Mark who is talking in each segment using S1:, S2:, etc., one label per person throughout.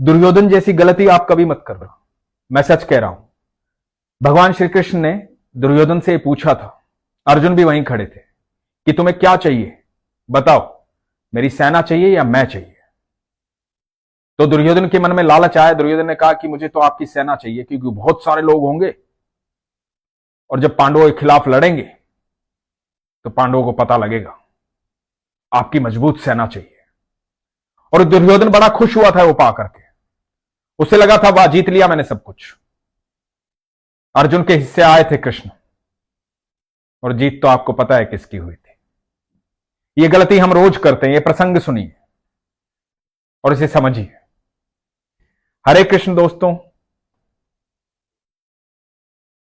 S1: दुर्योधन जैसी गलती आप कभी मत करना। मैं सच कह रहा हूं। भगवान श्री कृष्ण ने दुर्योधन से पूछा था, अर्जुन भी वहीं खड़े थे, कि तुम्हें क्या चाहिए बताओ, मेरी सेना चाहिए या मैं चाहिए। तो दुर्योधन के मन में लालच आया। दुर्योधन ने कहा कि मुझे तो आपकी सेना चाहिए, क्योंकि बहुत सारे लोग होंगे और जब पांडवों के खिलाफ लड़ेंगे तो पांडवों को पता लगेगा। आपकी मजबूत सेना चाहिए। और दुर्योधन बड़ा खुश हुआ था वो पा करके। उसे लगा था वाह, जीत लिया मैंने सब कुछ। अर्जुन के हिस्से आए थे कृष्ण, और जीत तो आपको पता है किसकी हुई थी। ये गलती हम रोज करते हैं। ये प्रसंग सुनिए और इसे समझिए। हरे कृष्ण दोस्तों,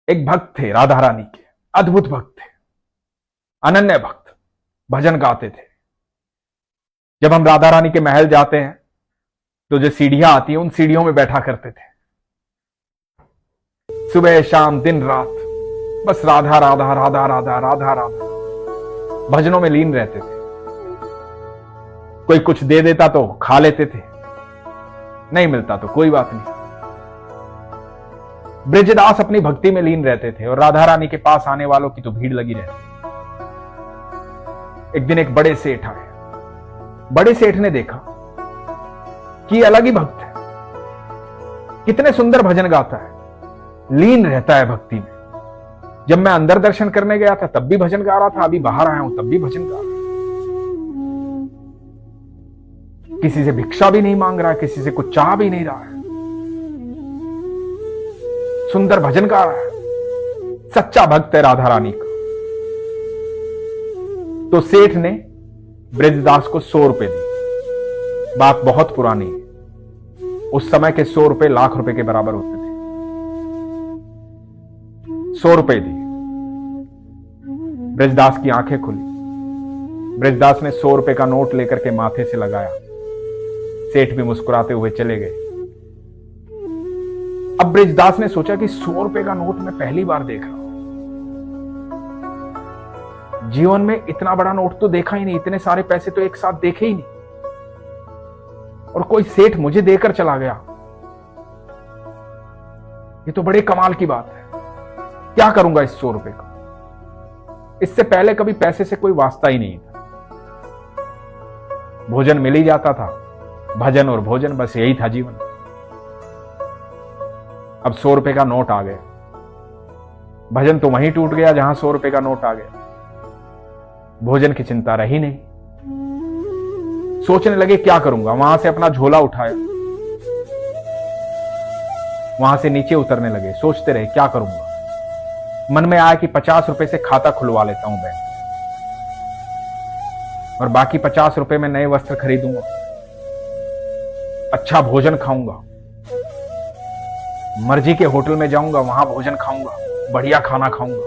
S1: एक भक्त थे राधा रानी के, अद्भुत भक्त थे, अनन्य भक्त, भजन गाते थे। जब हम राधा रानी के महल जाते हैं तो जो सीढ़ियां आती हैं उन सीढ़ियों में बैठा करते थे, सुबह शाम दिन रात, बस राधा राधा राधा राधा राधा राधा, भजनों में लीन रहते थे। कोई कुछ दे देता तो खा लेते थे, नहीं मिलता तो कोई बात नहीं। ब्रजदास अपनी भक्ति में लीन रहते थे और राधा रानी के पास आने वालों की तो भीड़ लगी रहती। एक दिन एक बड़े सेठ आए। बड़े सेठ ने देखा कि अलग ही भक्त है, कितने सुंदर भजन गाता है, लीन रहता है भक्ति में। जब मैं अंदर दर्शन करने गया था तब भी भजन गा रहा था, अभी बाहर आया हूं तब भी भजन गा रहा है। किसी से भिक्षा भी नहीं मांग रहा है, किसी से कुछ चाह भी नहीं रहा है, सुंदर भजन गा रहा है। सच्चा भक्त है राधा रानी का। तो सेठ ने ब्रजदास को 100 रुपए दी। बात बहुत पुरानी है। उस समय के 100 रुपए लाख रुपए के बराबर होते थे। 100 रुपए दिए। ब्रजदास की आंखें खुली। ब्रजदास ने 100 रुपए का नोट लेकर के माथे से लगाया। सेठ भी मुस्कुराते हुए चले गए। अब ब्रजदास ने सोचा कि 100 रुपए का नोट मैं पहली बार देख रहा हूं। जीवन में इतना बड़ा नोट तो देखा ही नहीं, इतने सारे पैसे तो एक साथ देखे ही नहीं, और कोई सेठ मुझे देकर चला गया। ये तो बड़े कमाल की बात है। क्या करूंगा इस 100 रुपए का? इससे पहले कभी पैसे से कोई वास्ता ही नहीं था। भोजन मिल ही जाता था, भजन और भोजन, बस यही था जीवन। अब 100 रुपए का नोट आ गया। भजन तो वहीं टूट गया जहां 100 रुपए का नोट आ गया। भोजन की चिंता रही नहीं। सोचने लगे क्या करूंगा। वहां से अपना झोला उठाया, वहां से नीचे उतरने लगे। सोचते रहे क्या करूंगा। मन में आया कि 50 रुपए से खाता खुलवा लेता हूं बैंक, और बाकी 50 रुपए में नए वस्त्र खरीदूंगा, अच्छा भोजन खाऊंगा, मर्जी के होटल में जाऊंगा, वहां भोजन खाऊंगा, बढ़िया खाना खाऊंगा,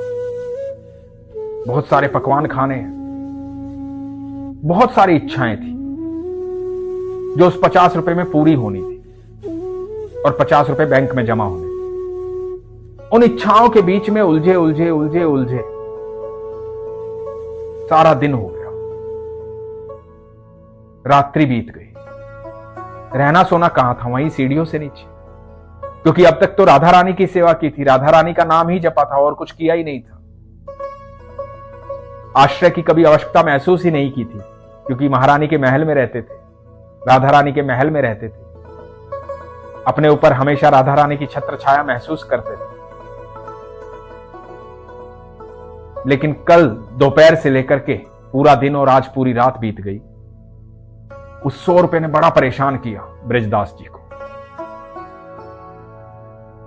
S1: बहुत सारे पकवान खाने हैं। बहुत सारी इच्छाएं थी जो उस 50 रुपए में पूरी होनी थी, और 50 रुपए बैंक में जमा होने थे। उन इच्छाओं के बीच में उलझे उलझे उलझे उलझे सारा दिन हो गया। रात्रि बीत गई। रहना सोना कहां था? वहीं सीढ़ियों से नीचे, क्योंकि अब तक तो राधा रानी की सेवा की थी, राधा रानी का नाम ही जपा था और कुछ किया ही नहीं था। आश्रय की कभी आवश्यकता महसूस ही नहीं की थी, क्योंकि महारानी के महल में रहते थे, राधा रानी के महल में रहते थे। अपने ऊपर हमेशा राधा रानी की छत्र छाया महसूस करते थे। लेकिन कल दोपहर से लेकर के पूरा दिन और आज पूरी रात बीत गई। उस 100 रुपए ने बड़ा परेशान किया ब्रजदास जी को।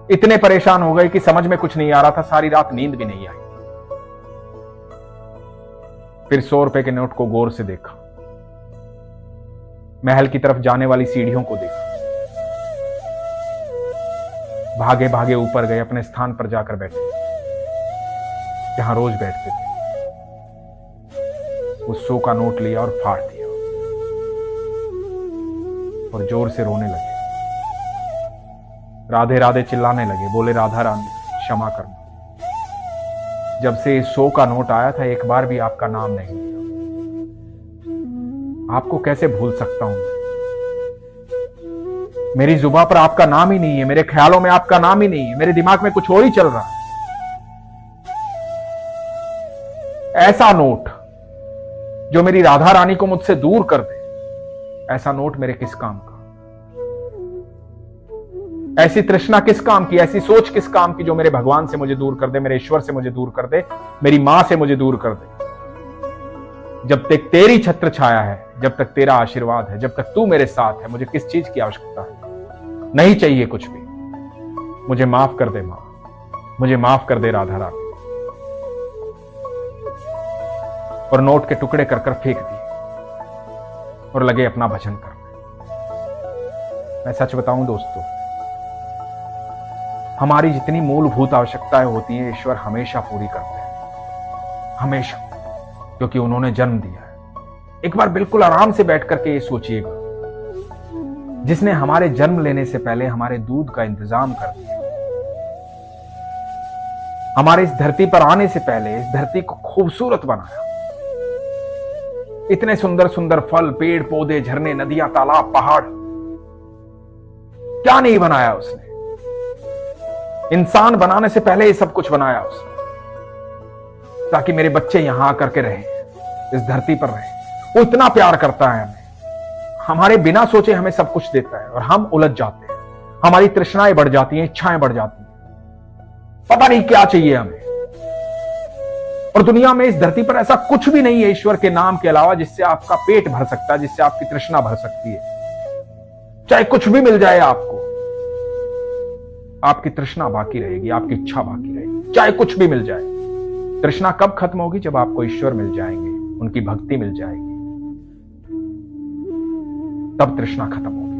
S1: इतने परेशान हो गए कि समझ में कुछ नहीं आ रहा था। सारी रात नींद भी नहीं आई। फिर 100 रुपए के नोट को गौर से देखा, महल की तरफ जाने वाली सीढ़ियों को देखा। भागे भागे ऊपर गए, अपने स्थान पर जाकर बैठे जहां रोज बैठते थे। उस 100 का नोट लिया और फाड़ दिया, और जोर से रोने लगे। राधे राधे चिल्लाने लगे। बोले राधा रानी क्षमा करना, जब से इस 100 का नोट आया था एक बार भी आपका नाम नहीं लिया। आपको कैसे भूल सकता हूं मैं? मेरी जुबान पर आपका नाम ही नहीं है, मेरे ख्यालों में आपका नाम ही नहीं है, मेरे दिमाग में कुछ और ही चल रहा है। ऐसा नोट जो मेरी राधा रानी को मुझसे दूर कर दे, ऐसा नोट मेरे किस काम का? ऐसी तृष्णा किस काम की, ऐसी सोच किस काम की जो मेरे भगवान से मुझे दूर कर दे, मेरे ईश्वर से मुझे दूर कर दे, मेरी मां से मुझे दूर कर दे। जब तक तेरी छत्र छाया है, जब तक तेरा आशीर्वाद है, जब तक तू मेरे साथ है, मुझे किस चीज की आवश्यकता है? नहीं चाहिए कुछ भी। मुझे माफ कर दे मां, मुझे माफ कर दे राधा रानी। और नोट के टुकड़े कर कर फेंक दिए और लगे अपना भजन करने। मैं सच बताऊं दोस्तों, हमारी जितनी मूलभूत आवश्यकताएं होती हैं ईश्वर हमेशा पूरी करते हैं, हमेशा, क्योंकि उन्होंने जन्म दिया है। एक बार बिल्कुल आराम से बैठ करके ये सोचिएगा, जिसने हमारे जन्म लेने से पहले हमारे दूध का इंतजाम कर दिया, हमारे इस धरती पर आने से पहले इस धरती को खूबसूरत बनाया, इतने सुंदर सुंदर फल, पेड़ पौधे, झरने, नदियां, तालाब, पहाड़, क्या नहीं बनाया उसने? इंसान बनाने से पहले ये सब कुछ बनाया उसने, ताकि मेरे बच्चे यहां आकर के रहे, इस धरती पर रहे। वो इतना प्यार करता है हमें, हमारे बिना सोचे हमें सब कुछ देता है, और हम उलझ जाते हैं, हमारी तृष्णाएं बढ़ जाती हैं, इच्छाएं बढ़ जाती हैं, पता नहीं क्या चाहिए हमें। और दुनिया में, इस धरती पर ऐसा कुछ भी नहीं है ईश्वर के नाम के अलावा जिससे आपका पेट भर सकता है, जिससे आपकी तृष्णा भर सकती है। चाहे कुछ भी मिल जाए आपको, आपकी तृष्णा बाकी रहेगी, आपकी इच्छा बाकी रहेगी। चाहे कुछ भी मिल जाए, तृष्णा कब खत्म होगी? जब आपको ईश्वर मिल जाएंगे, उनकी भक्ति मिल जाएगी, तब तृष्णा खत्म होगी।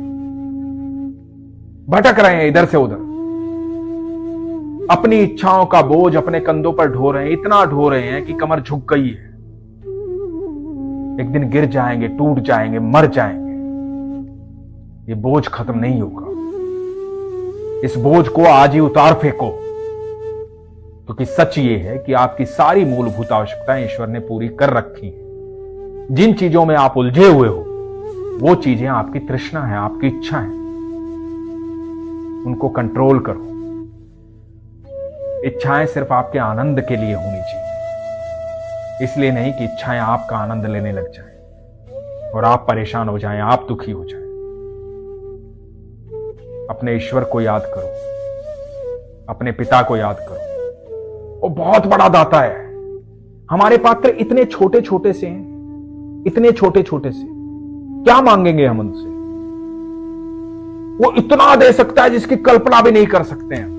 S1: भटक रहे हैं इधर से उधर, अपनी इच्छाओं का बोझ अपने कंधों पर ढो रहे हैं, इतना ढो रहे हैं कि कमर झुक गई है। एक दिन गिर जाएंगे, टूट जाएंगे, मर जाएंगे। ये बोझ खत्म नहीं होगा। इस बोझ को आज ही उतार फेंको, क्योंकि सच ये है कि आपकी सारी मूलभूत आवश्यकताएं ईश्वर ने पूरी कर रखी हैं। जिन चीजों में आप उलझे हुए हो, वो चीजें आपकी तृष्णा है, आपकी इच्छा है। उनको कंट्रोल करो। इच्छाएं सिर्फ आपके आनंद के लिए होनी चाहिए, इसलिए नहीं कि इच्छाएं आपका आनंद लेने लग जाएं और आप परेशान हो जाएं, आप दुखी हो जाएं। अपने ईश्वर को याद करो, अपने पिता को याद करो। वो बहुत बड़ा दाता है। हमारे पात्र इतने छोटे छोटे से हैं, इतने छोटे छोटे से, क्या मांगेंगे हम उनसे? वो इतना दे सकता है जिसकी कल्पना भी नहीं कर सकते हैं।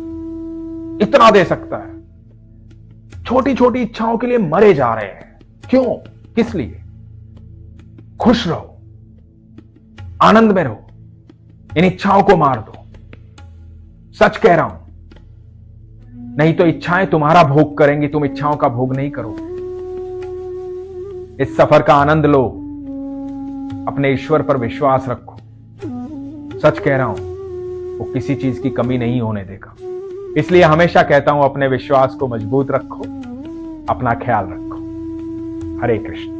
S1: इतना दे सकता है। छोटी छोटी इच्छाओं के लिए मरे जा रहे हैं। क्यों? किस लिए? खुश रहो, आनंद में रहो, इन इच्छाओं को मार दो। सच कह रहा हूं, नहीं तो इच्छाएं तुम्हारा भोग करेंगी, तुम इच्छाओं का भोग नहीं करोगे। इस सफर का आनंद लो, अपने ईश्वर पर विश्वास रखो। सच कह रहा हूं, वो किसी चीज की कमी नहीं होने देगा। इसलिए हमेशा कहता हूं, अपने विश्वास को मजबूत रखो, अपना ख्याल रखो। हरे कृष्ण।